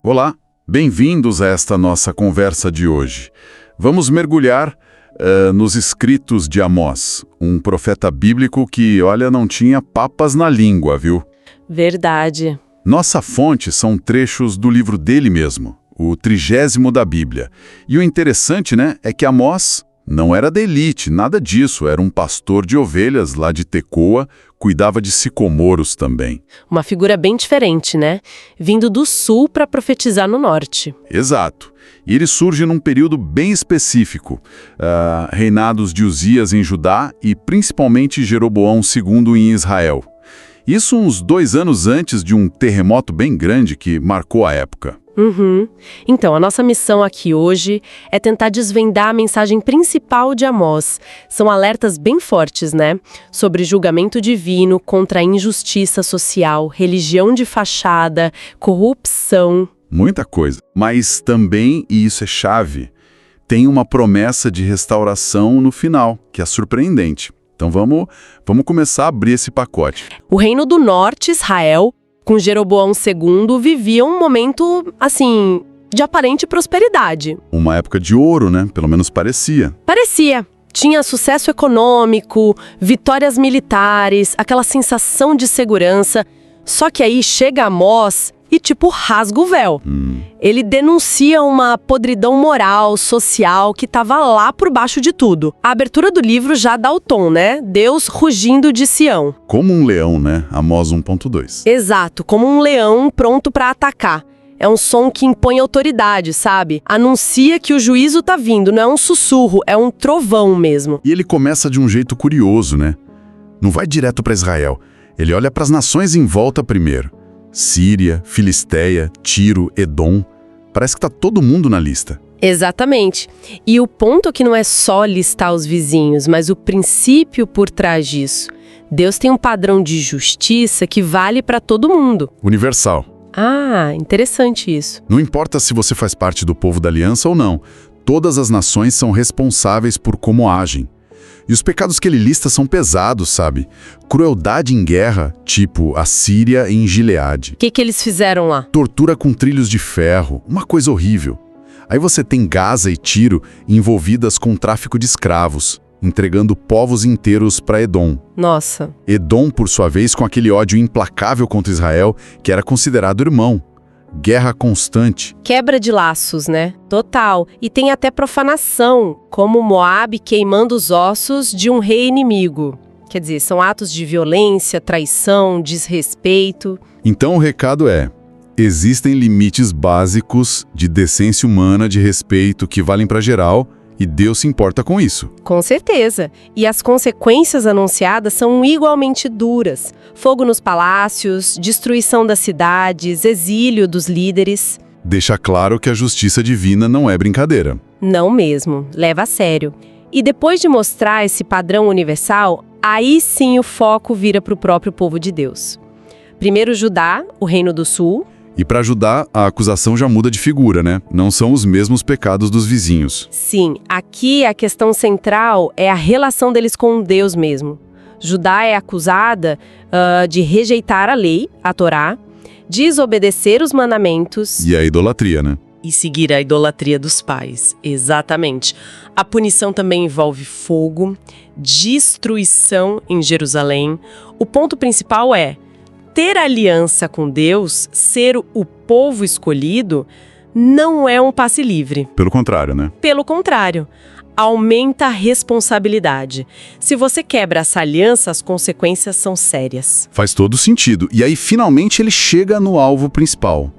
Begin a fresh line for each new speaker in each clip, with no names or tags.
Olá, bem-vindos a esta nossa conversa de hoje. Vamos mergulhar nos escritos de Amós, um profeta bíblico que, olha, não tinha papas na língua, viu?
Verdade.
Nossa fonte são trechos do livro dele mesmo, o 30º da Bíblia. E o interessante, né, é que Amós não era da elite, nada disso, era um pastor de ovelhas lá de Tecoa, cuidava de sicomoros também.
Uma figura bem diferente, né? Vindo do sul para profetizar no norte.
Exato. E ele surge num período bem específico, reinados de Uzias em Judá e principalmente Jeroboão II em Israel. Isso uns 2 anos antes de um terremoto bem grande que marcou a época.
Então, a nossa missão aqui hoje é tentar desvendar a mensagem principal de Amós. São alertas bem fortes, né? Sobre julgamento divino contra a injustiça social, religião de fachada, corrupção.
Muita coisa. Mas também, e isso é chave, tem uma promessa de restauração no final, que é surpreendente. Então vamos começar a abrir esse pacote.
O Reino do Norte, Israel, com Jeroboão II, vivia um momento, assim, de aparente prosperidade.
Uma época de ouro, né? Pelo menos parecia.
Parecia. Tinha sucesso econômico, vitórias militares, aquela sensação de segurança. Só que aí chega Amós e, tipo, rasga o véu. Ele denuncia uma podridão moral, social, que estava lá por baixo de tudo. A abertura do livro já dá o tom, né? Deus rugindo de Sião.
Como um leão, né? Amós 1.2.
Exato, como um leão pronto para atacar. É um som que impõe autoridade, sabe? Anuncia que o juízo tá vindo, não é um sussurro, é um trovão mesmo.
E ele começa de um jeito curioso, né? Não vai direto para Israel. Ele olha para as nações em volta primeiro. Síria, Filisteia, Tiro, Edom. Parece que tá todo mundo na lista.
Exatamente. E o ponto aqui não é só listar os vizinhos, mas o princípio por trás disso. Deus tem um padrão de justiça que vale para todo mundo.
Universal.
Ah, interessante isso.
Não importa se você faz parte do povo da aliança ou não. Todas as nações são responsáveis por como agem. E os pecados que ele lista são pesados, sabe? Crueldade em guerra, tipo a Síria em Gileade.
O que eles fizeram lá?
Tortura com trilhos de ferro, uma coisa horrível. Aí você tem Gaza e Tiro envolvidas com tráfico de escravos, entregando povos inteiros para Edom.
Nossa.
Edom, por sua vez, com aquele ódio implacável contra Israel, que era considerado irmão. Guerra constante.
Quebra de laços, né? Total. E tem até profanação, como Moabe queimando os ossos de um rei inimigo. Quer dizer, são atos de violência, traição, desrespeito.
Então o recado é: existem limites básicos de decência humana, de respeito, que valem para geral, e Deus se importa com isso.
Com certeza. E as consequências anunciadas são igualmente duras. Fogo nos palácios, destruição das cidades, exílio dos líderes.
Deixa claro que a justiça divina não é brincadeira.
Não mesmo, leva a sério. E depois de mostrar esse padrão universal, aí sim o foco vira para o próprio povo de Deus. Primeiro Judá, o Reino do Sul.
E para Judá, a acusação já muda de figura, né? Não são os mesmos pecados dos vizinhos.
Sim, aqui a questão central é a relação deles com Deus mesmo. Judá é acusada de rejeitar a lei, a Torá, desobedecer os mandamentos.
E a idolatria, né?
E seguir a idolatria dos pais, exatamente. A punição também envolve fogo, destruição em Jerusalém. O ponto principal é: ter aliança com Deus, ser o povo escolhido, não é um passe livre.
Pelo contrário, né?
Pelo contrário, aumenta a responsabilidade. Se você quebra essa aliança, as consequências são sérias.
Faz todo sentido. E aí, finalmente, ele chega no alvo principal.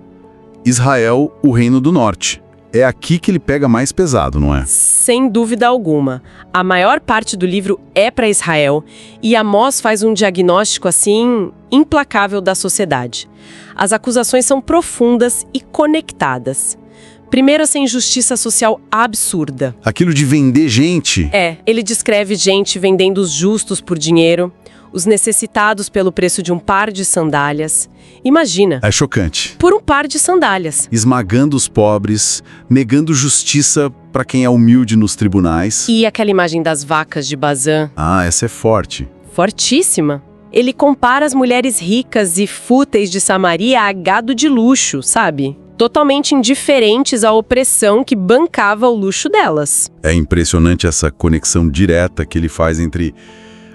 Israel, o Reino do Norte. É aqui que ele pega mais pesado, não é?
Sem dúvida alguma. A maior parte do livro é para Israel e Amós faz um diagnóstico, assim, implacável da sociedade. As acusações são profundas e conectadas. Primeiro, essa injustiça social absurda.
Aquilo de vender gente.
Ele descreve gente vendendo os justos por dinheiro, os necessitados pelo preço de um par de sandálias. Imagina.
É chocante.
Por um par de sandálias.
Esmagando os pobres, negando justiça para quem é humilde nos tribunais.
E aquela imagem das vacas de Bazã.
Ah, essa é forte.
Fortíssima. Ele compara as mulheres ricas e fúteis de Samaria a gado de luxo, sabe? totalmente indiferentes à opressão que bancava o luxo delas.
É impressionante essa conexão direta que ele faz entre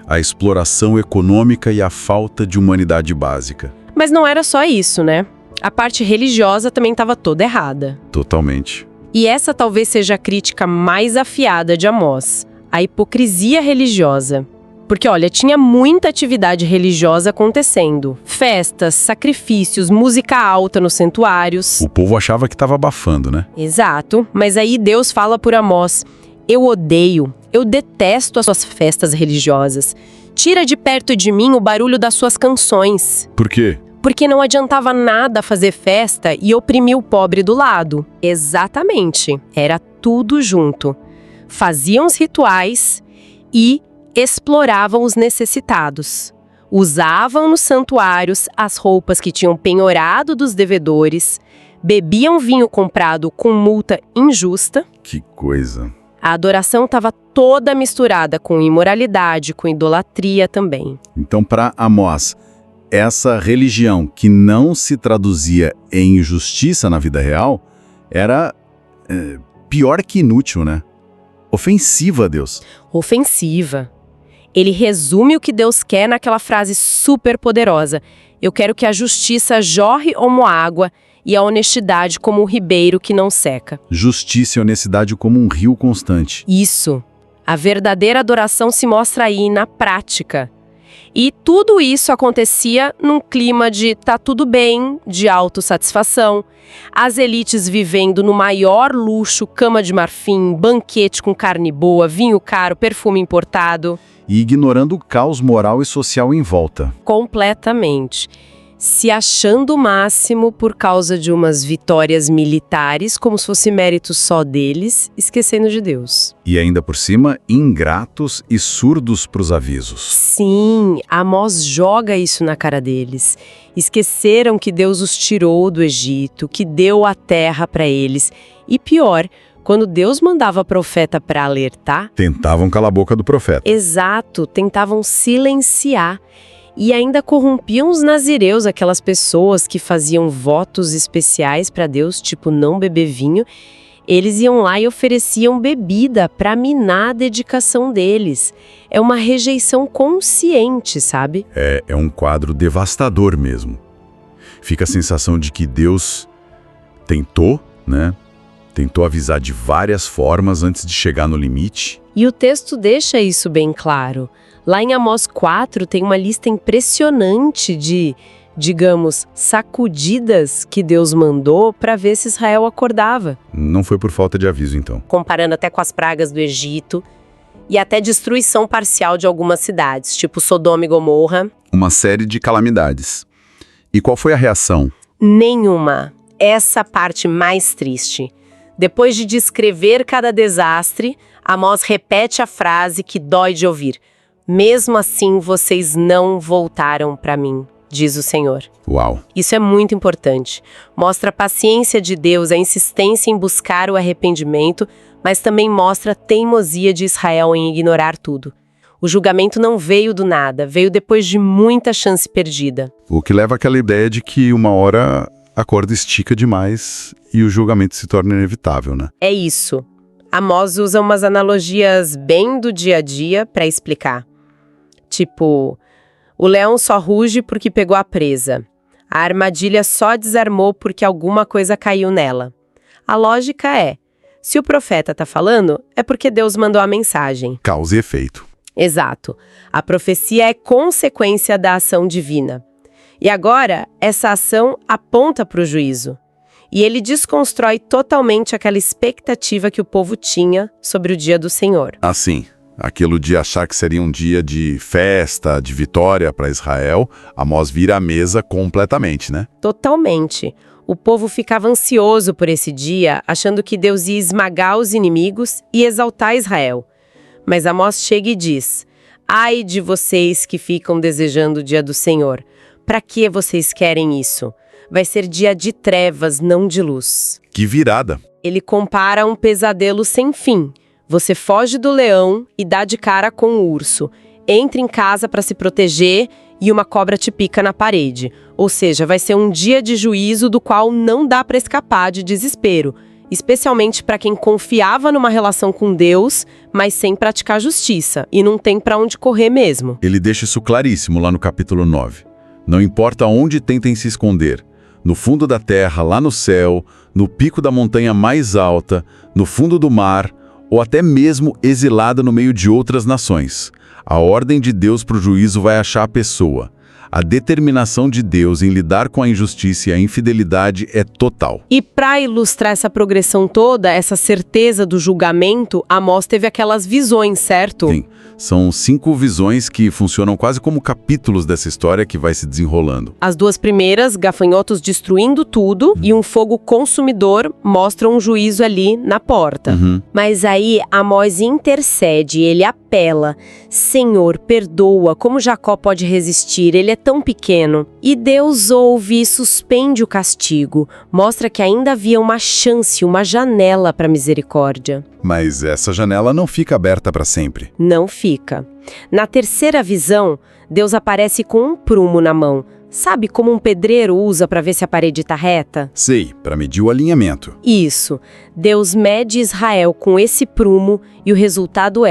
a exploração econômica e a falta de humanidade básica.
Mas não era só isso, né? A parte religiosa também estava toda errada.
Totalmente.
E essa talvez seja a crítica mais afiada de Amós, a hipocrisia religiosa. Porque, olha, tinha muita atividade religiosa acontecendo. Festas, sacrifícios, música alta nos santuários.
O povo achava que estava abafando, né?
Exato, mas aí Deus fala por Amós: eu detesto as suas festas religiosas. Tira de perto de mim o barulho das suas canções.
Por quê?
Porque não adiantava nada fazer festa e oprimir o pobre do lado. Exatamente, era tudo junto. Faziam os rituais e exploravam os necessitados. Usavam nos santuários as roupas que tinham penhorado dos devedores, bebiam vinho comprado com multa injusta.
Que coisa.
A adoração estava toda misturada com imoralidade, com idolatria também.
Então, para Amós, essa religião que não se traduzia em injustiça na vida real era pior que inútil, né? Ofensiva a Deus.
Ofensiva. Ele resume o que Deus quer naquela frase super poderosa: eu quero que a justiça jorre como água e a honestidade como um ribeiro que não seca.
Justiça e honestidade como um rio constante.
Isso. A verdadeira adoração se mostra aí na prática. E tudo isso acontecia num clima de tá tudo bem, de autossatisfação, as elites vivendo no maior luxo, cama de marfim, banquete com carne boa, vinho caro, perfume importado.
E ignorando o caos moral e social em volta.
Completamente. Se achando o máximo por causa de umas vitórias militares, como se fosse mérito só deles, esquecendo de Deus.
E ainda por cima, ingratos e surdos para os avisos.
Sim, Amós joga isso na cara deles. Esqueceram que Deus os tirou do Egito, que deu a terra para eles. E pior, quando Deus mandava profeta para alertar...
Tentavam calar a boca do profeta.
Exato, tentavam silenciar. E ainda corrompiam os nazireus, aquelas pessoas que faziam votos especiais para Deus, tipo não beber vinho. Eles iam lá e ofereciam bebida para minar a dedicação deles. É uma rejeição consciente, sabe?
É um quadro devastador mesmo. Fica a sensação de que Deus tentou, né? Tentou avisar de várias formas antes de chegar no limite.
E o texto deixa isso bem claro. Lá em Amós 4 tem uma lista impressionante de, digamos, sacudidas que Deus mandou para ver se Israel acordava.
Não foi por falta de aviso, então.
Comparando até com as pragas do Egito e até destruição parcial de algumas cidades, tipo Sodoma e Gomorra.
Uma série de calamidades. E qual foi a reação?
Nenhuma. Essa parte mais triste. Depois de descrever cada desastre, Amós repete a frase que dói de ouvir. Mesmo assim, vocês não voltaram para mim, diz o Senhor.
Uau!
Isso é muito importante. Mostra a paciência de Deus, a insistência em buscar o arrependimento, mas também mostra a teimosia de Israel em ignorar tudo. O julgamento não veio do nada, veio depois de muita chance perdida.
O que leva àquela ideia de que uma hora a corda estica demais e o julgamento se torna inevitável, né?
É isso. Amós usa umas analogias bem do dia a dia para explicar. Tipo, o leão só ruge porque pegou a presa. A armadilha só desarmou porque alguma coisa caiu nela. A lógica é, se o profeta está falando, é porque Deus mandou a mensagem.
Causa e efeito.
Exato. A profecia é consequência da ação divina. E agora, essa ação aponta para o juízo. E ele desconstrói totalmente aquela expectativa que o povo tinha sobre o dia do Senhor.
Assim, aquilo de achar que seria um dia de festa, de vitória para Israel, Amós vira a mesa completamente, né?
Totalmente. O povo ficava ansioso por esse dia, achando que Deus ia esmagar os inimigos e exaltar Israel. Mas Amós chega e diz: ai de vocês que ficam desejando o dia do Senhor. Para que vocês querem isso? Vai ser dia de trevas, não de luz.
Que virada!
Ele compara um pesadelo sem fim. Você foge do leão e dá de cara com o urso. Entra em casa para se proteger e uma cobra te pica na parede. Ou seja, vai ser um dia de juízo do qual não dá para escapar de desespero, especialmente para quem confiava numa relação com Deus, mas sem praticar justiça, e não tem para onde correr mesmo.
Ele deixa isso claríssimo lá no capítulo 9. Não importa onde tentem se esconder, no fundo da terra, lá no céu, no pico da montanha mais alta, no fundo do mar, ou até mesmo exilada no meio de outras nações. A ordem de Deus para o juízo vai achar a pessoa. A determinação de Deus em lidar com a injustiça e a infidelidade é total.
E para ilustrar essa progressão toda, essa certeza do julgamento, Amós teve aquelas visões, certo?
Sim. São 5 visões que funcionam quase como capítulos dessa história que vai se desenrolando.
As 2 primeiras, gafanhotos destruindo tudo, e um fogo consumidor mostram um juízo ali na porta.
Mas aí Amós intercede, ele apela. Senhor, perdoa, como Jacó pode resistir? Ele é tão pequeno. E Deus ouve e suspende o castigo. Mostra que ainda havia uma chance, uma janela para misericórdia.
Mas essa janela não fica aberta para sempre.
Não fica. Na terceira visão, Deus aparece com um prumo na mão. Sabe como um pedreiro usa para ver se a parede está reta?
Sei, para medir o alinhamento.
Isso. Deus mede Israel com esse prumo e o resultado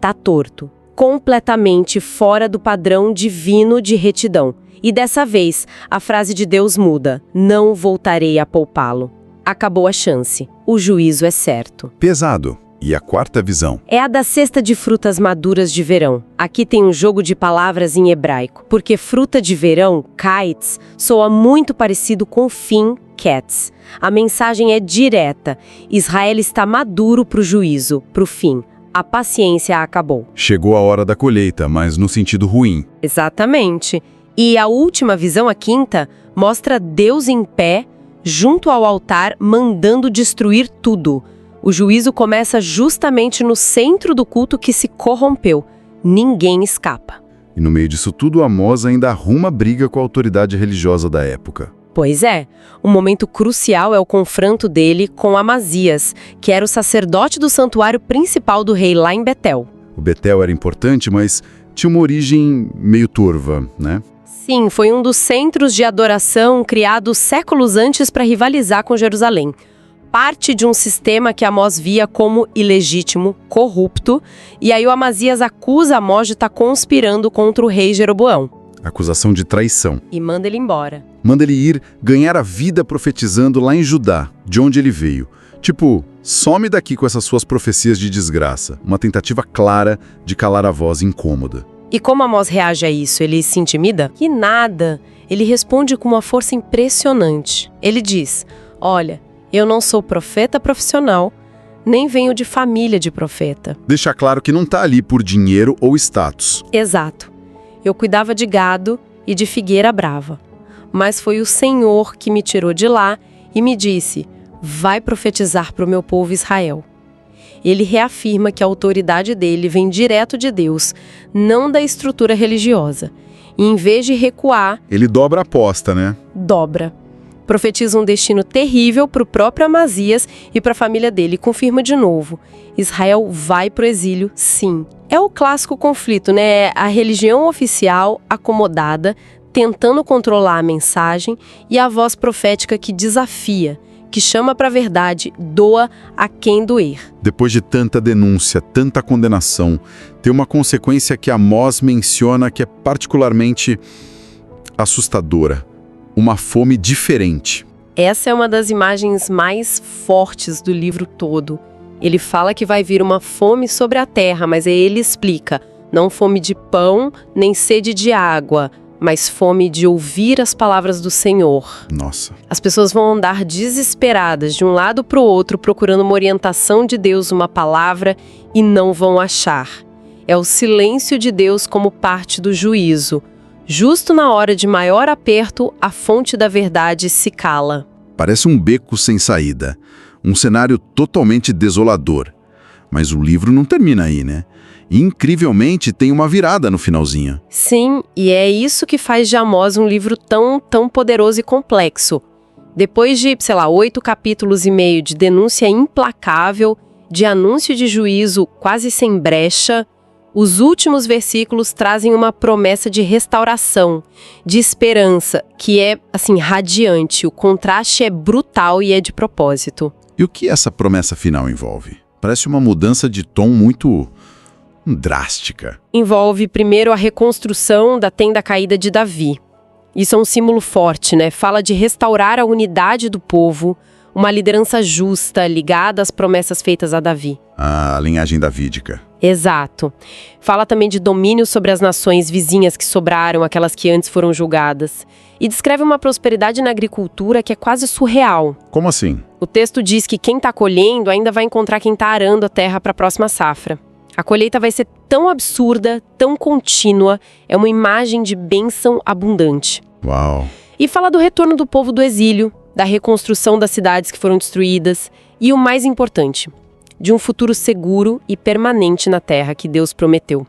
tá torto. Completamente fora do padrão divino de retidão. E dessa vez, a frase de Deus muda. Não voltarei a poupá-lo. Acabou a chance. O juízo é certo.
Pesado. E a quarta visão?
É a da cesta de frutas maduras de verão. Aqui tem um jogo de palavras em hebraico, porque fruta de verão, kites, soa muito parecido com fim, cats. A mensagem é direta. Israel está maduro para o juízo, para o fim. A paciência acabou.
Chegou a hora da colheita, mas no sentido ruim.
Exatamente. E a última visão, a quinta, mostra Deus em pé, junto ao altar, mandando destruir tudo. O juízo começa justamente no centro do culto que se corrompeu. Ninguém escapa.
E no meio disso tudo, Amós ainda arruma briga com a autoridade religiosa da época.
Pois é, um momento crucial é o confronto dele com Amazias, que era o sacerdote do santuário principal do rei lá em Betel.
O Betel era importante, mas tinha uma origem meio turva, né?
Sim, foi um dos centros de adoração criados séculos antes para rivalizar com Jerusalém. Parte de um sistema que Amós via como ilegítimo, corrupto, e aí o Amazias acusa Amós de estar conspirando contra o rei Jeroboão.
Acusação de traição.
E manda ele embora.
Manda ele ir ganhar a vida profetizando lá em Judá, de onde ele veio. Tipo, some daqui com essas suas profecias de desgraça. Uma tentativa clara de calar a voz incômoda.
E como Amós reage a isso? Ele se intimida? Que nada! Ele responde com uma força impressionante. Ele diz, olha, eu não sou profeta profissional, nem venho de família de profeta.
Deixa claro que não tá ali por dinheiro ou status.
Exato. Eu cuidava de gado e de figueira brava. Mas foi o Senhor que me tirou de lá e me disse, vai profetizar para o meu povo Israel. Ele reafirma que a autoridade dele vem direto de Deus, não da estrutura religiosa. E em vez de recuar,
ele dobra a aposta, né?
dobra. Profetiza um destino terrível para o próprio Amazias e para a família dele. E confirma de novo, Israel vai para o exílio, sim. É o clássico conflito, né? A religião oficial acomodada, tentando controlar a mensagem, e a voz profética que desafia, que chama para a verdade, doa a quem doer.
Depois de tanta denúncia, tanta condenação, tem uma consequência que Amós menciona que é particularmente assustadora. Uma fome diferente.
Essa é uma das imagens mais fortes do livro todo. Ele fala que vai vir uma fome sobre a terra, mas aí ele explica, não fome de pão, nem sede de água, mas fome de ouvir as palavras do Senhor.
Nossa.
As pessoas vão andar desesperadas de um lado para o outro, procurando uma orientação de Deus, uma palavra, e não vão achar. É o silêncio de Deus como parte do juízo. Justo na hora de maior aperto, a fonte da verdade se cala.
Parece um beco sem saída. Um cenário totalmente desolador. Mas o livro não termina aí, né? E, incrivelmente, tem uma virada no finalzinho.
Sim, e é isso que faz de Amós um livro tão poderoso e complexo. Depois de, 8 capítulos e meio de denúncia implacável, de anúncio de juízo quase sem brecha, Os últimos versículos trazem uma promessa de restauração, de esperança, que é, assim, radiante. O contraste é brutal e é de propósito.
E o que essa promessa final envolve? Parece uma mudança de tom muito drástica.
Envolve, primeiro, a reconstrução da tenda caída de Davi. Isso é um símbolo forte, né? Fala de restaurar a unidade do povo, uma liderança justa, ligada às promessas feitas a Davi.
A linhagem davídica.
Exato. Fala também de domínio sobre as nações vizinhas que sobraram, aquelas que antes foram julgadas. E descreve uma prosperidade na agricultura que é quase surreal.
Como assim?
O texto diz que quem está colhendo ainda vai encontrar quem está arando a terra para a próxima safra. A colheita vai ser tão absurda, tão contínua, é uma imagem de bênção abundante.
Uau!
E fala do retorno do povo do exílio, da reconstrução das cidades que foram destruídas e, o mais importante, de um futuro seguro e permanente na terra que Deus prometeu.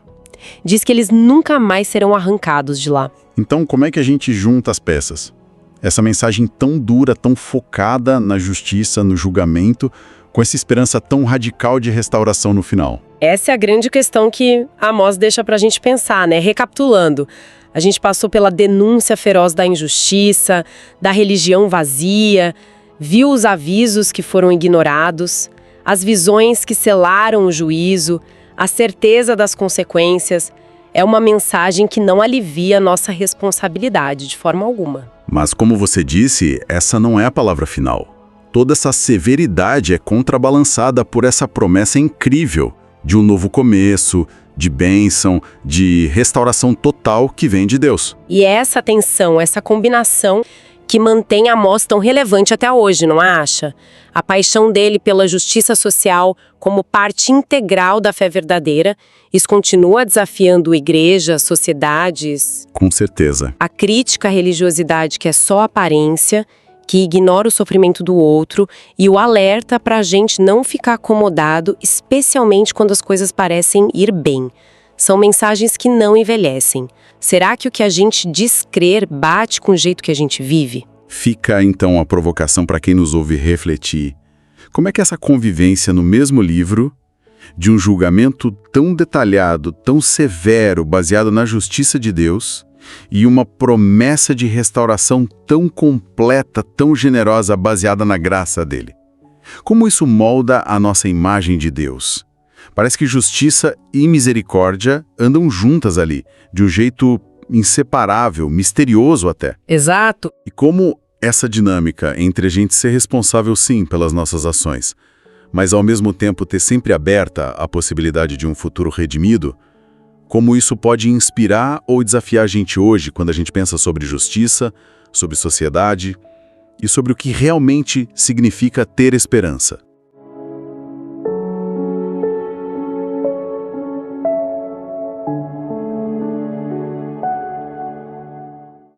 Diz que eles nunca mais serão arrancados de lá.
Então, como é que a gente junta as peças? Essa mensagem tão dura, tão focada na justiça, no julgamento, com essa esperança tão radical de restauração no final.
Essa é a grande questão que Amós deixa pra gente pensar, né? Recapitulando, a gente passou pela denúncia feroz da injustiça, da religião vazia, viu os avisos que foram ignorados, as visões que selaram o juízo, a certeza das consequências. É uma mensagem que não alivia nossa responsabilidade de forma alguma.
Mas, como você disse, essa não é a palavra final. Toda essa severidade é contrabalançada por essa promessa incrível de um novo começo, de bênção, de restauração total que vem de Deus.
E é essa tensão, essa combinação que mantém Amós tão relevante até hoje, não acha? A paixão dele pela justiça social como parte integral da fé verdadeira, isso continua desafiando igrejas, sociedades.
Com certeza.
A crítica à religiosidade que é só aparência, que ignora o sofrimento do outro, e o alerta para a gente não ficar acomodado, especialmente quando as coisas parecem ir bem. São mensagens que não envelhecem. Será que o que a gente diz crer bate com o jeito que a gente vive?
Fica, então, a provocação para quem nos ouve refletir. Como é que essa convivência no mesmo livro, de um julgamento tão detalhado, tão severo, baseado na justiça de Deus, e uma promessa de restauração tão completa, tão generosa, baseada na graça dele? Como isso molda a nossa imagem de Deus? Parece que justiça e misericórdia andam juntas ali, de um jeito inseparável, misterioso até.
Exato.
E como essa dinâmica entre a gente ser responsável, sim, pelas nossas ações, mas ao mesmo tempo ter sempre aberta a possibilidade de um futuro redimido, como isso pode inspirar ou desafiar a gente hoje quando a gente pensa sobre justiça, sobre sociedade e sobre o que realmente significa ter esperança.